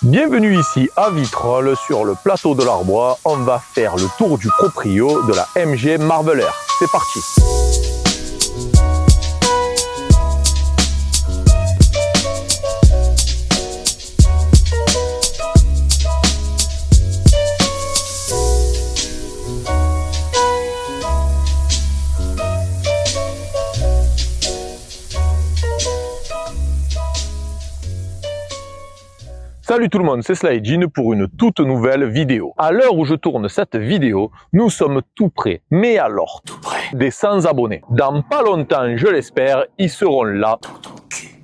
Bienvenue ici à Vitrolles, sur le plateau de l'Arbois. On va faire le tour du proprio de la MG Marvel Air. C'est parti! Salut tout le monde, c'est Slyjean pour une toute nouvelle vidéo. À l'heure où je tourne cette vidéo, nous sommes tout près, mais alors tout près, des 100 abonnés. Dans pas longtemps, je l'espère, ils seront là.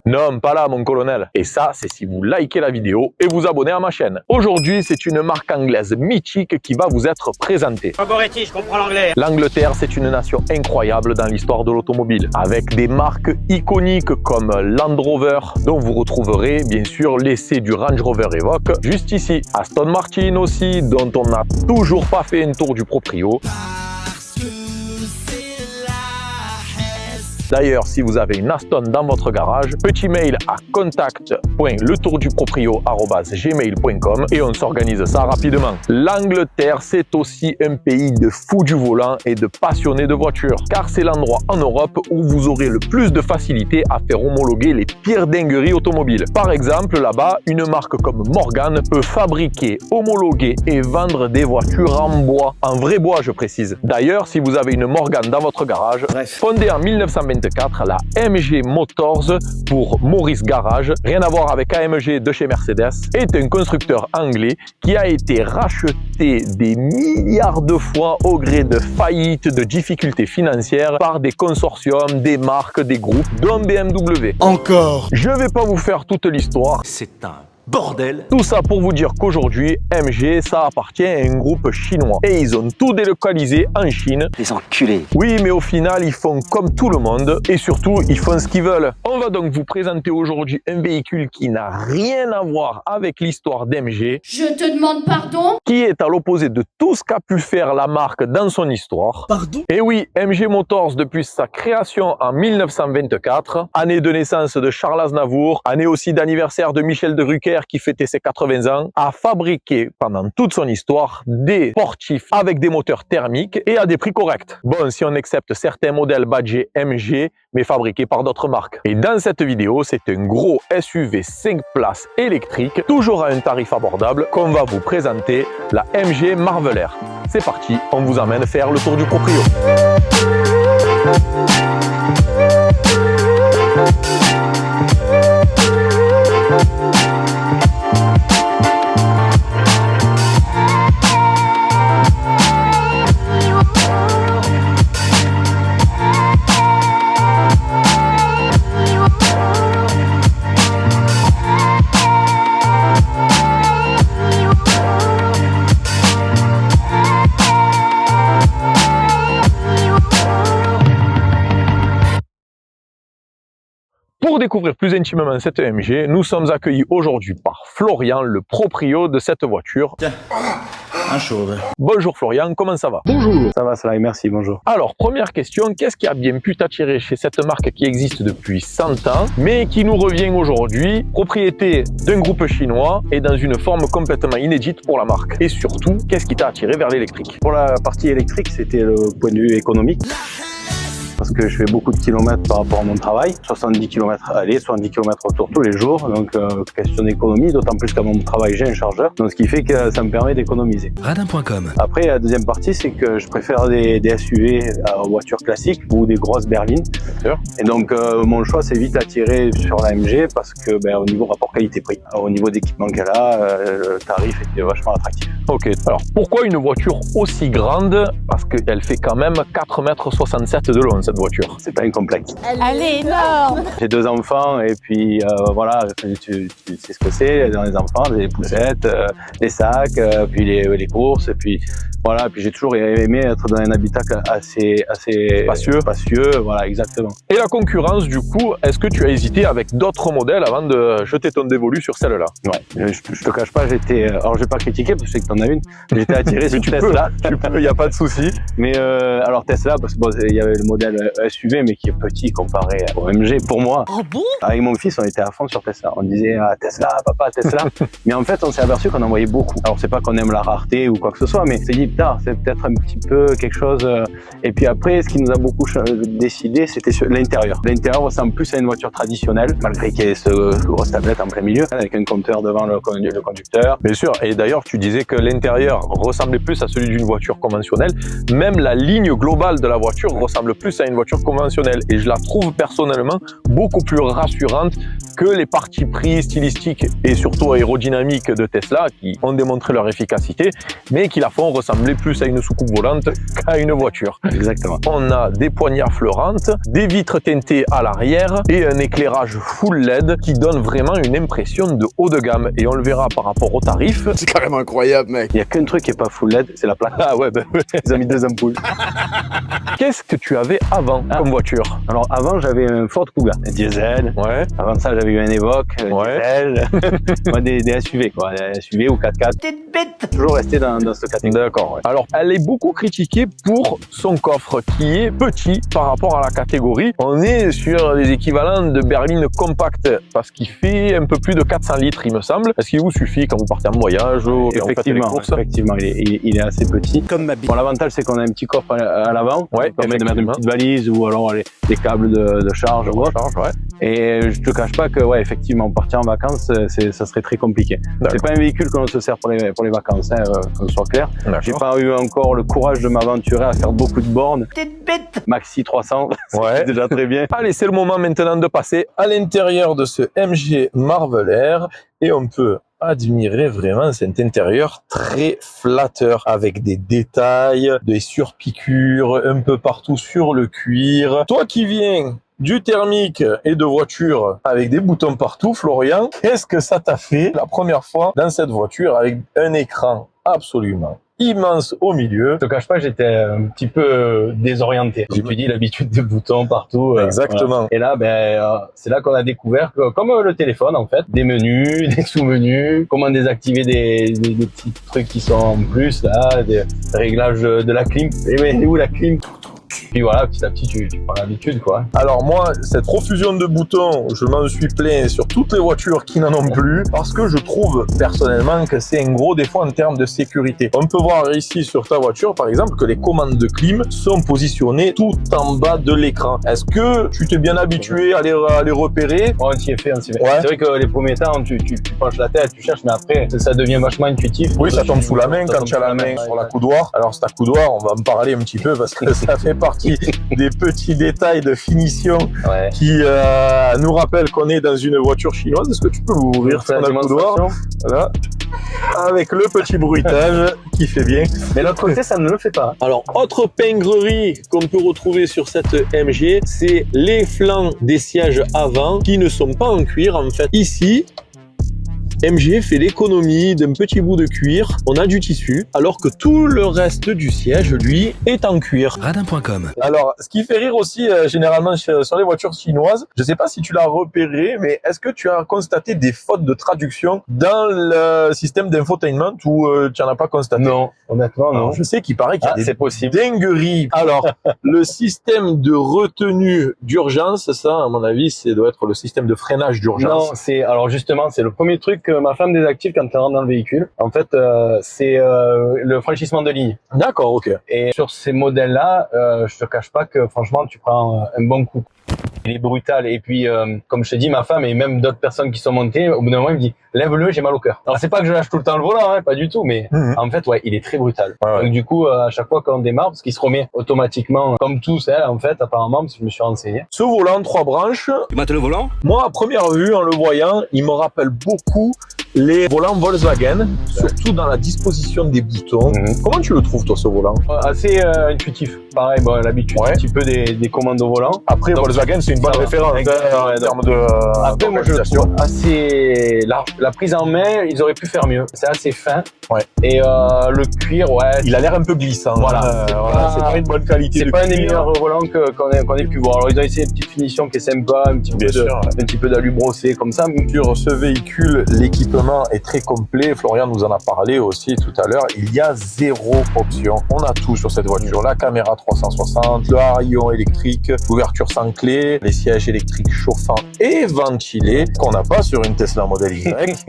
Non, pas là mon colonel. Et ça, c'est si vous likez la vidéo et vous abonnez à ma chaîne. Aujourd'hui, c'est une marque anglaise mythique qui va vous être présentée. Moretti, je comprends l'anglais. L'Angleterre, c'est une nation incroyable dans l'histoire de l'automobile, avec des marques iconiques comme Land Rover, dont vous retrouverez bien sûr l'essai du Range Rover Evoque juste ici. Aston Martin aussi, dont on n'a toujours pas fait un tour du proprio. D'ailleurs, si vous avez une Aston dans votre garage, petit mail à contact.letourduproprio@gmail.com et on s'organise ça rapidement. L'Angleterre, c'est aussi un pays de fous du volant et de passionnés de voitures, car c'est l'endroit en Europe où vous aurez le plus de facilité à faire homologuer les pires dingueries automobiles. Par exemple, là-bas, une marque comme Morgan peut fabriquer, homologuer et vendre des voitures en bois. En vrai bois, je précise. D'ailleurs, si vous avez une Morgan dans votre garage, fondée en 1924, la MG Motors pour Maurice Garage, rien à voir avec AMG de chez Mercedes, est un constructeur anglais qui a été racheté des milliards de fois au gré de faillites, de difficultés financières par des consortiums, des marques, des groupes, dont BMW. Encore. Je vais pas vous faire toute l'histoire. C'est un bordel. Tout ça pour vous dire qu'aujourd'hui, MG, ça appartient à un groupe chinois. Et ils ont tout délocalisé en Chine. Les enculés. Oui, mais au final, ils font comme tout le monde. Et surtout, ils font ce qu'ils veulent. On va donc vous présenter aujourd'hui un véhicule qui n'a rien à voir avec l'histoire d'MG. Je te demande pardon? Qui est à l'opposé de tout ce qu'a pu faire la marque dans son histoire. Pardon? Et oui, MG Motors, depuis sa création en 1924, année de naissance de Charles Aznavour, année aussi d'anniversaire de Michel de Rucker qui fêtait ses 80 ans, a fabriqué pendant toute son histoire des sportifs avec des moteurs thermiques et à des prix corrects. Bon, si on accepte certains modèles badgés MG, mais fabriqués par d'autres marques. Et dans cette vidéo, c'est un gros SUV 5 places électrique, toujours à un tarif abordable, qu'on va vous présenter, la MG Marvel Air. C'est parti, on vous emmène faire le tour du proprio. Pour découvrir plus intimement cette MG, nous sommes accueillis aujourd'hui par Florian, le proprio de cette voiture. Tiens, un chauve. Bonjour Florian, comment ça va? Bonjour. Ça va, Sly, merci, bonjour. Alors, première question, qu'est-ce qui a bien pu t'attirer chez cette marque qui existe depuis 100 ans, mais qui nous revient aujourd'hui, propriété d'un groupe chinois et dans une forme complètement inédite pour la marque? Et surtout, qu'est-ce qui t'a attiré vers l'électrique? Pour la partie électrique, c'était le point de vue économique. Parce que je fais beaucoup de kilomètres par rapport à mon travail, 70 km aller, 70 km retour tous les jours, donc question d'économie, d'autant plus qu'à mon travail j'ai un chargeur, donc ce qui fait que ça me permet d'économiser. Radin.com. Après, la deuxième partie, c'est que je préfère des SUV à voitures classiques ou des grosses berlines. Et donc mon choix s'est vite attiré sur la MG parce que au niveau rapport qualité-prix, au niveau d'équipement qu'elle a, le tarif était vachement attractif. Ok, alors pourquoi une voiture aussi grande? Parce qu'elle fait quand même 4,67 m de long cette voiture. C'est pas un complexe. Elle est énorme! J'ai 2 enfants et puis voilà, tu sais ce que c'est dans les enfants, les poussettes, les sacs, puis les courses, et puis Voilà, puis j'ai toujours aimé être dans un habitat assez spacieux, voilà, exactement. Et la concurrence, du coup, est-ce que tu as hésité avec d'autres modèles avant de jeter ton dévolu sur celle-là? Ouais, je te cache pas, alors je vais pas critiquer parce que je sais que t'en as une, j'étais attiré sur Tesla. Tu peux, y a pas de souci. Mais alors Tesla, parce que bon, il y avait le modèle SUV, mais qui est petit comparé au MG. Pour moi, avec mon fils, on était à fond sur Tesla. On disait Tesla, papa, Tesla. Mais en fait, on s'est aperçu qu'on en voyait beaucoup. Alors c'est pas qu'on aime la rareté ou quoi que ce soit, mais on s'est dit putain, c'est peut-être un petit peu quelque chose. Et puis après, ce qui nous a beaucoup décidé, c'était sur l'intérieur. L'intérieur ressemble plus à une voiture traditionnelle, malgré qu'il y ait ce grosse tablette en plein milieu, avec un compteur devant le conducteur. Bien sûr. Et d'ailleurs, tu disais que l'intérieur ressemblait plus à celui d'une voiture conventionnelle. Même la ligne globale de la voiture ressemble plus à une voiture conventionnelle. Et je la trouve personnellement beaucoup plus rassurante que les partis pris stylistiques et surtout aérodynamiques de Tesla qui ont démontré leur efficacité, mais qui la font ressembler plus à une soucoupe volante qu'à une voiture. Exactement. On a des poignées fleurantes, des vitres teintées à l'arrière et un éclairage full LED qui donne vraiment une impression de haut de gamme. Et on le verra par rapport au tarif. C'est carrément incroyable, mec. Il y a qu'un truc qui est pas full LED, c'est la plaque. Ah ouais, ben, Ils ont mis 2 ampoules. Qu'est-ce que tu avais avant comme voiture? Alors avant, j'avais un Ford Kuga, un diesel. Ouais. Avant ça, j'avais eu un Evoque, diesel. Moi, des SUV, quoi. Des SUV ou 4x4. T'es bête. Toujours resté dans ce catégorie. D'accord. Ouais. Alors, elle est beaucoup critiquée pour son coffre qui est petit par rapport à la catégorie. On est sur les équivalents de berline compact parce qu'il fait un peu plus de 400 litres, il me semble. Est-ce qu'il vous suffit quand vous partez en voyage ou Effectivement, il est assez petit. Comme ma bite. Bon, l'avantage, c'est qu'on a un petit coffre à l'avant. Ouais, qui permet de mettre une petite valise ou alors les câbles de charge. Ouais. Et je te cache pas que, ouais, effectivement, partir en vacances, ça serait très compliqué. C'est pas un véhicule que l'on se sert pour les vacances, hein, qu'on soit clair. J'ai pas eu encore le courage de m'aventurer à faire beaucoup de bornes. T'es bête. Maxi 300, Ouais. c'est déjà très bien. Allez, c'est le moment maintenant de passer à l'intérieur de ce MG Marvel Air et on peut admirer vraiment cet intérieur très flatteur avec des détails, des surpiqûres un peu partout sur le cuir. Toi qui viens du thermique et de voiture avec des boutons partout, Florian, qu'est-ce que ça t'a fait la première fois dans cette voiture avec un écran absolument immense au milieu? Je te cache pas, j'étais un petit peu désorienté. J'ai dit l'habitude des boutons partout. Exactement. Voilà. Et là, c'est là qu'on a découvert que, comme le téléphone en fait, des menus, des sous-menus, comment désactiver des petits trucs qui sont en plus là, des réglages de la clim. Et mais où la clim? Puis voilà, petit à petit, tu prends l'habitude, quoi. Alors moi, cette profusion de boutons, je m'en suis plaint sur toutes les voitures qui n'en ont plus, parce que je trouve personnellement que c'est un gros défaut en termes de sécurité. On peut voir ici sur ta voiture, par exemple, que les commandes de clim sont positionnées tout en bas de l'écran. Est-ce que tu t'es bien habitué à les repérer? On s'y est fait. Ouais. C'est vrai que les premiers temps, tu penches la tête, tu cherches, mais après, ça devient vachement intuitif. Oui, ça tombe sous la main quand tu as la main sur la coudoir. Alors, c'est ta coudoir, on va en parler un petit peu parce que ça fait partie des petits détails de finition qui nous rappellent qu'on est dans une voiture chinoise. Est-ce que tu peux ouvrir ton coudoir? Voilà. Avec le petit bruitage qui fait bien. Mais l'autre côté, ça ne le fait pas. Alors, autre pingrerie qu'on peut retrouver sur cette MG, c'est les flancs des sièges avant qui ne sont pas en cuir. En fait, ici, MG fait l'économie d'un petit bout de cuir, on a du tissu, alors que tout le reste du siège, lui, est en cuir. Radin.com. Alors, ce qui fait rire aussi généralement sur les voitures chinoises, je sais pas si tu l'as repéré, mais est-ce que tu as constaté des fautes de traduction dans le système d'infotainment ou tu n'en as pas constaté? Non, honnêtement, non. Alors, je sais qu'il paraît qu'il y a des possible. dingueries. Alors, le système de retenue d'urgence, ça, à mon avis, ça doit être le système de freinage d'urgence. Non, alors justement, c'est le premier truc que ma femme désactive quand elle rentre dans le véhicule. En fait, c'est le franchissement de ligne. D'accord, ok. Et sur ces modèles-là, je te cache pas que franchement, tu prends un bon coup. Il est brutal. Et puis, comme je t'ai dit, ma femme et même d'autres personnes qui sont montées, au bout d'un moment, il me dit « Lève-le, j'ai mal au cœur ». Alors, c'est pas que je lâche tout le temps le volant, hein, pas du tout, mais en fait, ouais, il est très brutal. Ouais. Donc, du coup, à chaque fois qu'on démarre, parce qu'il se remet automatiquement, comme tous, hein, en fait, apparemment, parce que je me suis renseigné. Ce volant, 3 branches, Tu mates le volant? moi, à première vue, en le voyant, il me rappelle beaucoup Les volants Volkswagen, surtout dans la disposition des boutons. Comment tu le trouves, toi, ce volant? Assez intuitif. Pareil, bon, l'habitude un petit peu des commandes au volant. Après, Donc, Volkswagen, c'est une bonne ça va. référence en termes de Après, moi, je le trouve assez large. La prise en main, ils auraient pu faire mieux. C'est assez fin. Ouais. Et le cuir, ouais. Il a l'air un peu glissant. Voilà. C'est pas une bonne qualité. C'est pas un des meilleurs volants qu'on ait pu voir. Alors, ils ont essayé une petite finition qui est sympa, un petit peu d'alu brossé comme ça. Sur ce véhicule, l'équipement est très complet. Florian nous en a parlé aussi tout à l'heure. Il y a 0 option. On a tout sur cette voiture. La caméra 360, le rayon électrique, l'ouverture sans clé, les sièges électriques chauffants et ventilés, qu'on n'a pas sur une Tesla Model Y.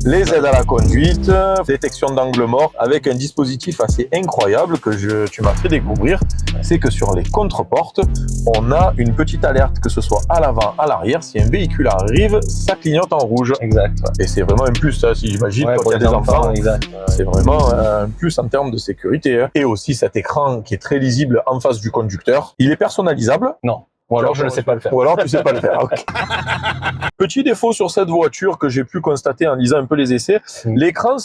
Les aides à la conduite, détection d'angle mort, avec un dispositif assez incroyable que tu m'as fait découvrir. C'est que sur les contre-portes, on a une petite alerte, que ce soit à l'avant, à l'arrière. Si un véhicule arrive, ça clignote en rouge. Exact. Ouais. Et c'est vraiment un plus, ça, si j'imagine, Ouais, quand pour il y a les des enfants. Exact. C'est vraiment un plus en termes de sécurité. Hein. Et aussi cet écran qui est très lisible en face du conducteur. Il est personnalisable. Non. Ou alors je ne sais pas le faire. Ou alors tu sais pas le faire. Okay. Petit défaut sur cette voiture que j'ai pu constater en lisant un peu les essais, l'écran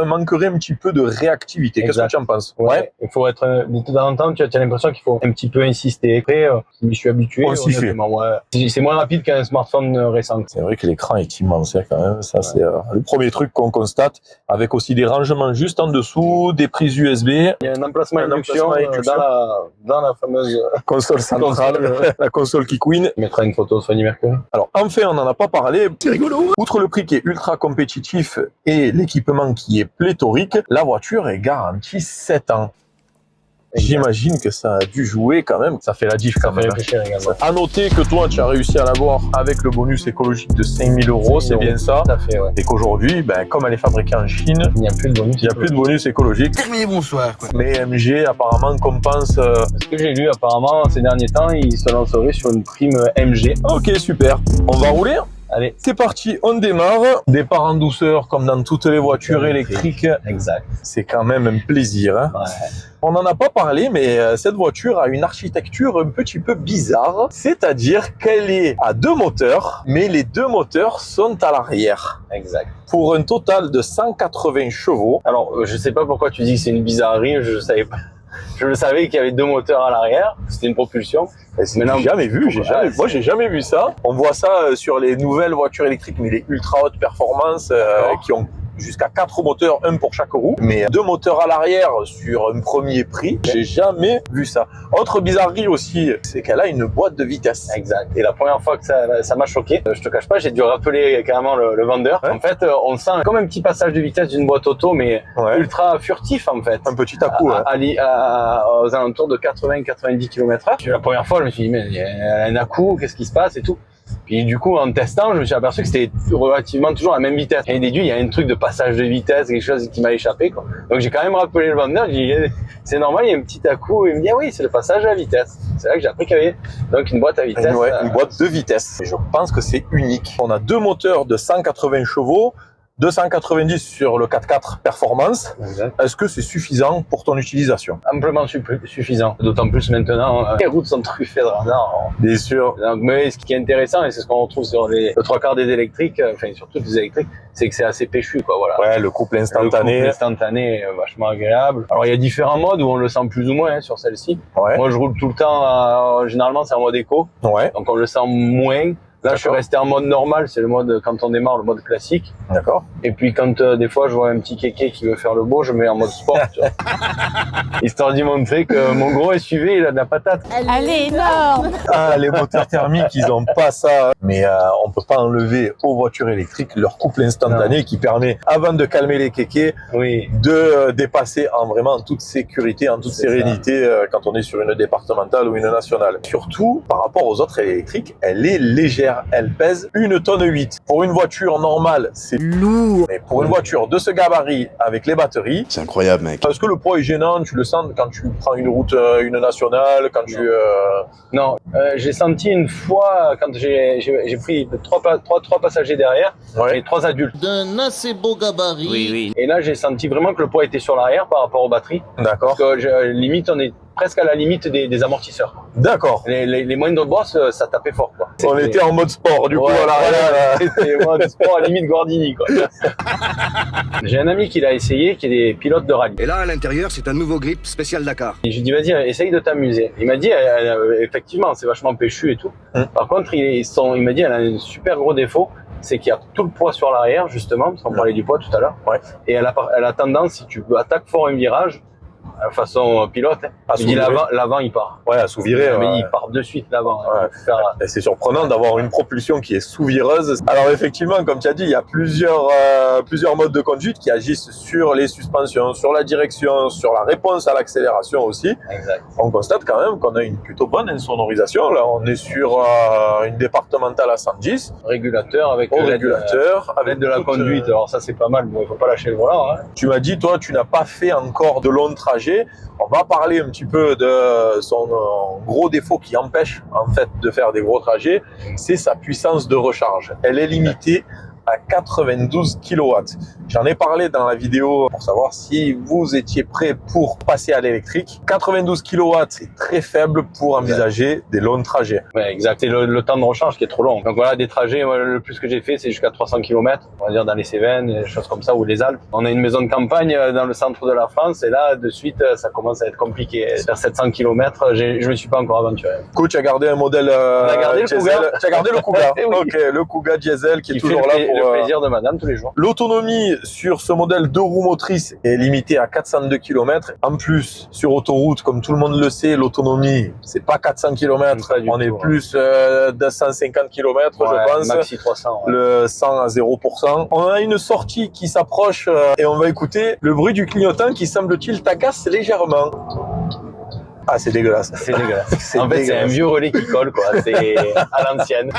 manquerait un petit peu de réactivité. Qu'est-ce que tu en penses? Ouais. Il faut être de temps en temps, tu as l'impression qu'il faut un petit peu insister. Après, je m'y suis habitué. On s'y fait. Ouais. C'est moins rapide qu'un smartphone récent. C'est vrai que l'écran est immense hein, quand même. Ça c'est le premier truc qu'on constate, avec aussi des rangements juste en dessous, des prises USB. Il y a un emplacement induction dans la fameuse console centrale. La console qui couine. Je mettrai une photo de Freddie Mercury. Alors, enfin, on n'en a pas parlé. C'est rigolo. Outre le prix qui est ultra compétitif et l'équipement qui est pléthorique, la voiture est garantie 7 ans. J'imagine que ça a dû jouer quand même. Ça fait la diff quand même. Ça fait réfléchir également. À noter que toi, tu as réussi à l'avoir avec le bonus écologique de 5 000 €, c'est bien ça. Tout à fait, ouais. Et qu'aujourd'hui, ben, comme elle est fabriquée en Chine, il n'y a plus de bonus. Il n'y a plus de bonus écologique. Terminé, bonsoir. Quoi. Mais MG, apparemment, compense... Ce que j'ai lu, apparemment, ces derniers temps, il se lancerait sur une prime MG. Ok, super. On va rouler? Allez. C'est parti, on démarre. Départ en douceur, comme dans toutes les voitures électriques. Exact. C'est quand même un plaisir. Hein. Ouais. On n'en a pas parlé, mais cette voiture a une architecture un petit peu bizarre. C'est-à-dire qu'elle est à 2 moteurs, mais les 2 moteurs sont à l'arrière. Exact. Pour un total de 180 chevaux. Alors, je sais pas pourquoi tu dis que c'est une bizarrerie, je savais pas. Je le savais qu'il y avait 2 moteurs à l'arrière, c'était une propulsion. J'ai jamais vu, moi j'ai jamais vu ça. On voit ça sur les nouvelles voitures électriques, mais les ultra hautes performances qui ont jusqu'à 4 moteurs, un pour chaque roue, mais 2 moteurs à l'arrière sur un premier prix, j'ai jamais vu ça. Autre bizarrerie aussi, c'est qu'elle a une boîte de vitesse. Exact. Et la première fois que ça m'a choqué, je te cache pas, j'ai dû rappeler carrément le vendeur. Ouais. En fait, on sent comme un petit passage de vitesse d'une boîte auto, mais ultra furtif en fait. Un petit à-coup. Aux alentours de 80-90 km/h. La première fois, je me suis dit, mais il y a un à-coup, qu'est-ce qui se passe et tout. Puis du coup, en testant, je me suis aperçu que c'était relativement toujours la même vitesse. Et déduit, il y a un truc de passage de vitesse, quelque chose qui m'a échappé, quoi. Donc j'ai quand même rappelé le vendeur, j'ai dit, c'est normal, il y a un petit à-coup. Il me dit, ah oui, c'est le passage à la vitesse. C'est là que j'ai appris qu'il y avait donc une boîte à vitesse. Une boîte de vitesse. Et je pense que c'est unique. On a 2 moteurs de 180 chevaux, 290 sur le 4x4 Performance. Est-ce que c'est suffisant pour ton utilisation? Amplement suffisant. D'autant plus maintenant, les routes sont truffées de radars. Bien sûr. Donc, mais ce qui est intéressant, et c'est ce qu'on retrouve sur le 3/4 des électriques, enfin sur toutes les électriques, c'est que c'est assez péchu, quoi. Voilà. Ouais, le couple instantané. Le couple instantané est vachement agréable. Alors il y a différents modes où on le sent plus ou moins sur celle-ci. Ouais. Moi je roule tout le temps, généralement c'est en mode éco. Ouais. Donc on le sent moins. Là, je suis resté en mode normal, c'est le mode, quand on démarre, le mode classique. D'accord. Et puis, quand, des fois, je vois un petit kéké qui veut faire le beau, je mets en mode sport, tu vois. Histoire d'y montrer que mon gros SUV, il a de la patate. Elle est énorme. Ah, les moteurs thermiques, ils ont pas ça. Mais, on peut pas enlever aux voitures électriques leur couple instantané qui permet, avant de calmer les kékés, de dépasser en vraiment toute sécurité, en toute sérénité, quand on est sur une départementale ou une nationale. Surtout, par rapport aux autres électriques, elle est légère. Elle pèse 1 tonne 8. Pour une voiture normale, c'est lourd. Mais pour une voiture de ce gabarit avec les batteries, c'est incroyable, mec. Est-ce que le poids est gênant? Tu le sens quand tu prends une route, une nationale, quand tu... Non, j'ai senti une fois quand j'ai pris trois passagers derrière, et 3 adultes. D'un assez beau gabarit. Et là, j'ai senti vraiment que le poids était sur l'arrière par rapport aux batteries. D'accord. Parce que limite, presque à la limite des amortisseurs. D'accord. Les moindres bosses, ça tapait fort, quoi. On était en mode sport, du coup, Ouais, à l'arrière. c'était moi, sport à la limite Guardini, quoi. J'ai un ami qui l'a essayé, qui est pilote de rallye. Et là, à l'intérieur, c'est un nouveau grip spécial Dakar. Et je lui ai dit, vas-y, essaye de t'amuser. Il m'a dit, effectivement, c'est vachement péchu et tout. Par contre, il m'a dit, elle a un super gros défaut, c'est qu'il y a tout le poids sur l'arrière, justement, parce qu'on parlait du poids tout à l'heure. Ouais. Et elle a tendance, si tu attaques fort un virage, façon pilote, il dit l'avant il part. Ouais, à sous-virer. Mais il part de suite l'avant. Ouais. Et c'est surprenant d'avoir une propulsion qui est sous-vireuse. Alors effectivement, comme tu as dit, il y a plusieurs modes de conduite qui agissent sur les suspensions, sur la direction, sur la réponse à l'accélération aussi. Exact. On constate quand même qu'on a une plutôt bonne insonorisation. Là, on est sur une départementale à 110. Régulateur avec régulateur. avec de la conduite. Alors ça c'est pas mal, mais il faut pas lâcher le volant. Hein. Tu m'as dit, toi, tu n'as pas fait encore de longs trajets. On va parler un petit peu de son gros défaut qui empêche en fait de faire des gros trajets, c'est sa puissance de recharge. Elle est limitée à 92 kW. J'en ai parlé dans la vidéo pour savoir si vous étiez prêt pour passer à l'électrique. 92 kW, c'est très faible pour envisager des longs trajets. Ouais, exact. Et le temps de recharge qui est trop long. Donc voilà, des trajets, moi, le plus que j'ai fait, c'est jusqu'à 300 km, on va dire dans les Cévennes, des choses comme ça, ou les Alpes. On a une maison de campagne dans le centre de la France, et là, de suite, ça commence à être compliqué. Faire 700 km, je me suis pas encore aventuré. Coach, tu as gardé un modèle On a gardé diesel. le Kuga. Tu as gardé le Kuga. Oui. Ok, le Kuga diesel qui est toujours là pour le plaisir de madame tous les jours. L'autonomie sur ce modèle 2 roues motrices est limitée à 402 km. En plus, sur autoroute, comme tout le monde le sait, l'autonomie, c'est pas 400 km. On est plus de 150 km, je pense. Maxi 300. Ouais. Le 100 à 0%. On a une sortie qui s'approche et on va écouter le bruit du clignotant qui, semble-t-il, t'agace légèrement. Ah, c'est dégueulasse. C'est dégueulasse. En fait, c'est un vieux relais qui colle, quoi. C'est à l'ancienne.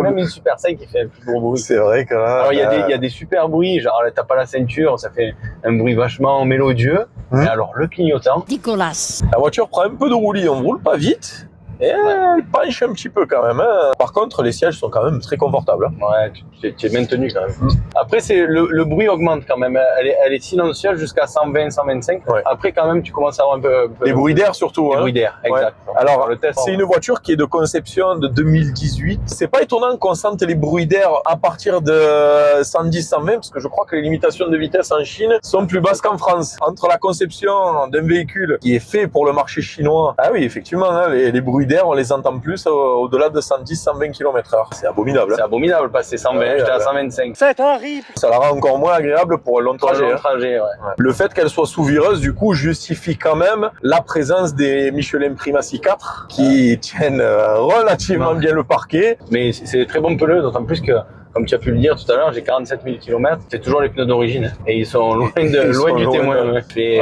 Même une Super 5 qui fait un plus gros bruit. C'est vrai que là... Alors, il y a des super bruits, genre, t'as pas la ceinture, ça fait un bruit vachement mélodieux. Et alors, le clignotant. Nicolas. La voiture prend un peu de roulis, on roule pas vite. Et elle penche un petit peu quand même. Hein. Par contre, les sièges sont quand même très confortables. Hein. Ouais, tu es maintenu quand même. Après, le bruit augmente quand même. Elle est silencieuse jusqu'à 120, 125. Ouais. Après, quand même, tu commences à avoir un peu Les bruits d'air surtout. les hein. bruits d'air, exact. Ouais. Alors, le test, c'est une voiture qui est de conception de 2018. C'est pas étonnant qu'on sente les bruits d'air à partir de 110, 120, parce que je crois que les limitations de vitesse en Chine sont plus basses qu'en France. Entre la conception d'un véhicule qui est fait pour le marché chinois, ah oui, effectivement, hein, les bruits d'air, on les entend plus au-delà de 110, 120 km/h. C'est abominable. c'est abominable, passer 120, Ouais, j'étais à ouais. 125. C'est horrible. Ça la rend encore moins agréable pour un long trajet. Long hein. trajet, ouais. Le fait qu'elle soit sous-vireuse, du coup, justifie quand même la présence des Michelin Primacy 4 qui tiennent relativement bien le parquet. Mais c'est des très bons pneus, d'autant plus que, comme tu as pu le dire tout à l'heure, j'ai 47 000 km. C'est toujours les pneus d'origine. Hein. Et ils sont loin, loin du témoin. Ouais. Et,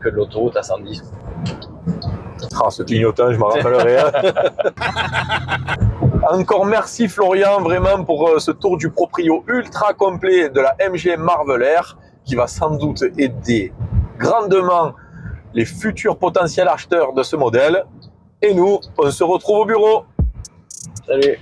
que de l'autoroute à 110. Ah, ce clignotant, je m'en rappellerai. Encore merci Florian, vraiment, pour ce tour du proprio ultra complet de la MG Marvel Air qui va sans doute aider grandement les futurs potentiels acheteurs de ce modèle. Et nous, on se retrouve au bureau. Salut.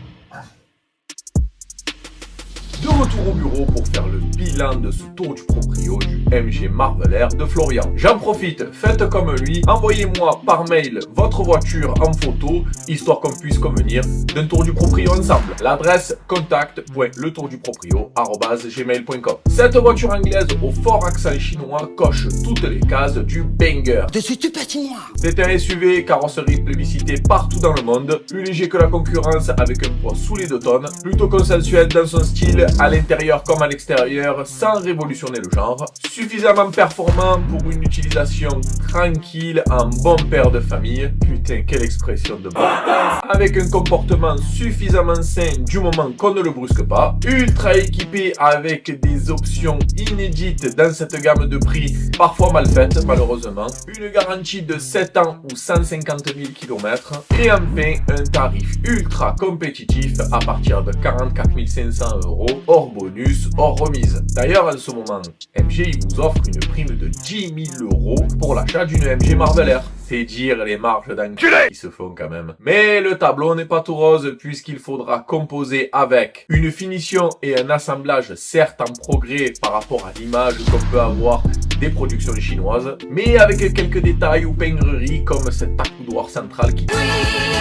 De retour au bureau pour faire le bilan de ce tour du proprio du MG Marvel Air de Florian. J'en profite, faites comme lui, envoyez-moi par mail votre voiture en photo, histoire qu'on puisse convenir d'un tour du proprio ensemble. L'adresse contact.letourduproprio@gmail.com. Cette voiture anglaise au fort accent chinois coche toutes les cases du banger. Je suis stupide, moi. C'est un SUV carrosserie plébiscité partout dans le monde, plus léger que la concurrence avec un poids sous les 2 tonnes, plutôt consensuel dans son style à l'intérieur comme à l'extérieur sans révolutionner le genre, suffisamment performant pour une utilisation tranquille en bon père de famille, putain quelle expression de bâtard, avec un comportement suffisamment sain du moment qu'on ne le brusque pas, ultra équipé avec des options inédites dans cette gamme de prix parfois mal faites malheureusement, une garantie de 7 ans ou 150 000 km et enfin un tarif ultra compétitif à partir de 44 500 € hors bonus, hors remise. D'ailleurs, en ce moment, MG il vous offre une prime de 10 000 € pour l'achat d'une MG Marvel Air. C'est dire les marges d'enculé qui se font quand même. Mais le tableau n'est pas tout rose puisqu'il faudra composer avec une finition et un assemblage certes en progrès par rapport à l'image qu'on peut avoir des productions chinoises, mais avec quelques détails ou pingreries comme cet accoudoir central qui...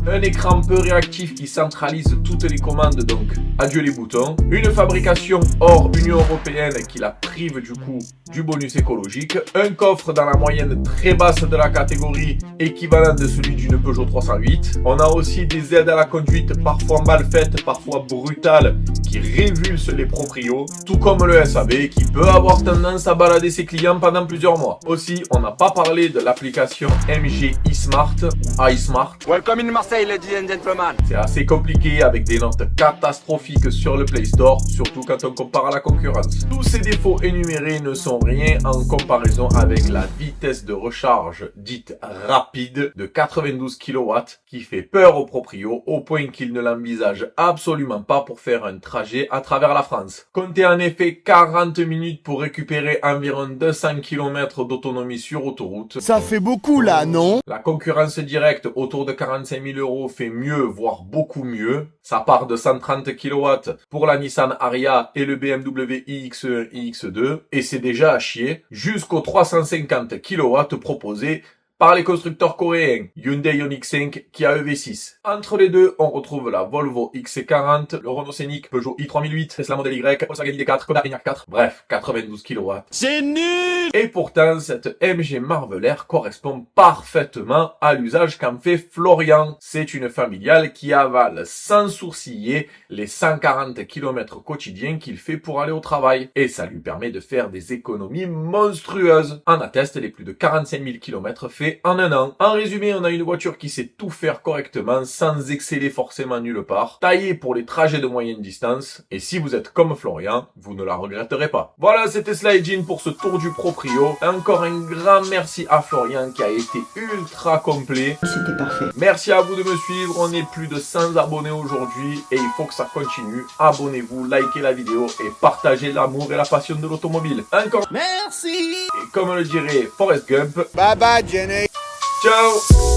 Un écran peu réactif qui centralise toutes les commandes, donc adieu les boutons. Une fabrication hors Union Européenne qui la prive du coup du bonus écologique. Un coffre dans la moyenne très basse de la catégorie, équivalent de celui d'une Peugeot 308. On a aussi des aides à la conduite parfois mal faites, parfois brutales, qui révulsent les proprios, tout comme le SAV qui peut avoir tendance à balader ses clients pendant plusieurs mois. Aussi, on n'a pas parlé de l'application MG eSmart ou iSmart. Welcome in Marseille, ladies and gentlemen. C'est assez compliqué avec des notes catastrophiques sur le Play Store, surtout quand on compare à la concurrence. Tous ces défauts énumérés ne sont rien en comparaison avec la vitesse de recharge dite rapide de 92 kW qui fait peur aux proprios au point qu'ils ne l'envisagent absolument pas pour faire un trajet à travers la France. Comptez en effet 40 minutes pour récupérer environ 200 km d'autonomie sur autoroute. Ça fait beaucoup là, non? La concurrence directe autour de 45 000 € fait mieux, voire beaucoup mieux. Ça part de 130 kW pour la Nissan Ariya et le BMW iX1, iX2, et c'est déjà à chier, jusqu'aux 350 kW proposés par les constructeurs coréens Hyundai Ioniq 5 qui a EV6. Entre les deux, on retrouve la Volvo XC40, le Renault Scénic, Peugeot i3008, Tesla Model Y, Volkswagen ID4, Skoda Enyaq 4, bref, 92 kW. C'est nul! Et pourtant, cette MG Marvel Air correspond parfaitement à l'usage qu'en fait Florian. C'est une familiale qui avale sans sourciller les 140 km quotidiens qu'il fait pour aller au travail. Et ça lui permet de faire des économies monstrueuses. En atteste les plus de 45 000 km faits en un an. En résumé, on a une voiture qui sait tout faire correctement sans exceller forcément nulle part, taillée pour les trajets de moyenne distance, et si vous êtes comme Florian, vous ne la regretterez pas. Voilà, c'était Slyjin pour ce tour du proprio. Encore un grand merci à Florian qui a été ultra complet. C'était parfait. Merci à vous de me suivre, on est plus de 100 abonnés aujourd'hui et il faut que ça continue. Abonnez-vous, likez la vidéo et partagez l'amour et la passion de l'automobile. Encore Merci! et comme le dirait Forrest Gump, Bye bye, Jenny! ciao.